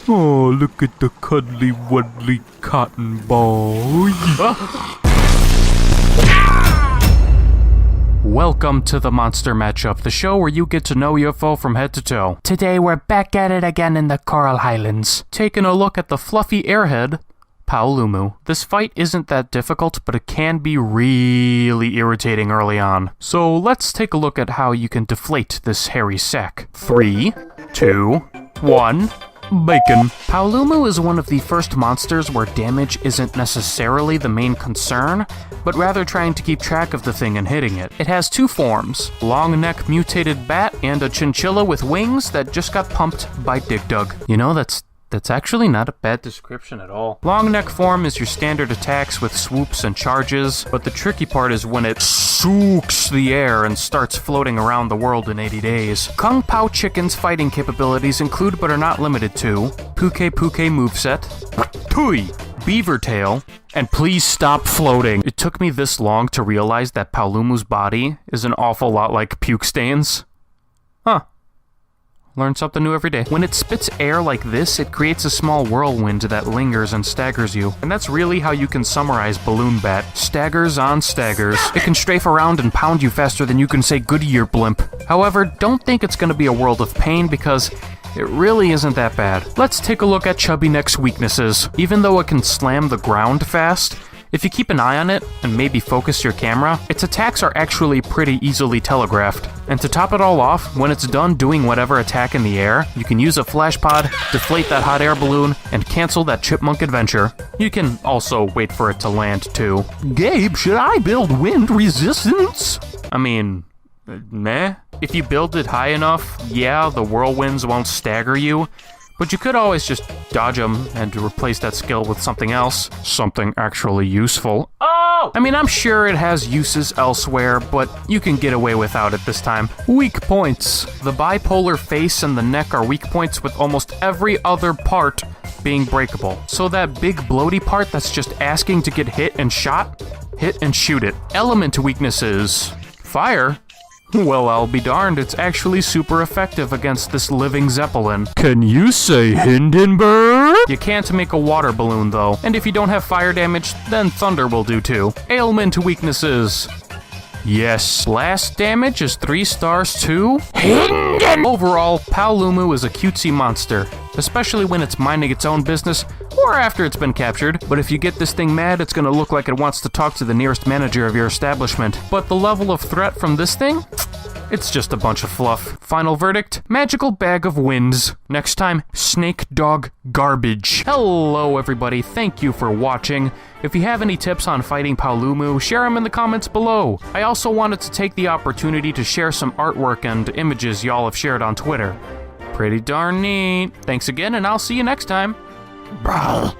Oh, look at the cuddly wuddly cotton ball. Welcome to the Monster Matchup, the show where you get to know your foe from head to toe. Today we're back at it again in the Coral Highlands, taking a look at the fluffy airhead, Paolumu. This fight isn't that difficult, but it can be really irritating early on. So let's take a look at how you can deflate this hairy sack. 3, 2, 1... Bacon. Paolumu is one of the first monsters where damage isn't necessarily the main concern, but rather trying to keep track of the thing and hitting it. It has two forms, long neck mutated bat and a chinchilla with wings that just got pumped by Dig Dug. You know, that's actually not a bad description at all. Long neck form is your standard attacks with swoops and charges, but the tricky part is when it soaks the air and starts floating around the world in 80 days. Kung Pao Chicken's fighting capabilities include but are not limited to Puke Puke moveset, Tui, Beaver Tail, and please stop floating. It took me this long to realize that Paolumu's body is an awful lot like puke stains. Huh. Learn something new every day. When it spits air like this, it creates a small whirlwind that lingers and staggers you. And that's really how you can summarize Balloon Bat. Staggers on staggers. It can strafe around and pound you faster than you can say Goodyear blimp. However, don't think it's going to be a world of pain because it really isn't that bad. Let's take a look at Chubby Neck's weaknesses. Even though it can slam the ground fast, if you keep an eye on it, and maybe focus your camera, its attacks are actually pretty easily telegraphed. And to top it all off, when it's done doing whatever attack in the air, you can use a flash pod, deflate that hot air balloon, and cancel that chipmunk adventure. You can also wait for it to land too. Gabe, should I build wind resistance? I mean, meh. If you build it high enough, yeah, the whirlwinds won't stagger you, but you could always just dodge them and replace that skill with something else. Something actually useful. Oh! I mean, I'm sure it has uses elsewhere, but you can get away without it this time. Weak points. The bipolar face and the neck are weak points with almost every other part being breakable. So that big bloaty part that's just asking to get hit and shot, hit and shoot it. Element weaknesses. Fire? Well, I'll be darned, it's actually super effective against this living Zeppelin. Can you say Hindenburg? You can't make a water balloon, though. And if you don't have fire damage, then thunder will do too. Ailment weaknesses. Yes. Blast damage is 3 stars too? Hinden! Overall, Paolumu is a cutesy monster, especially when it's minding its own business or after it's been captured. But if you get this thing mad, it's gonna look like it wants to talk to the nearest manager of your establishment. But the level of threat from this thing? It's just a bunch of fluff. Final verdict, magical bag of winds. Next time, snake dog garbage. Hello everybody, thank you for watching. If you have any tips on fighting Paolumu, share them in the comments below. I also wanted to take the opportunity to share some artwork and images y'all have shared on Twitter. Pretty darn neat. Thanks again, and I'll see you next time. Bye.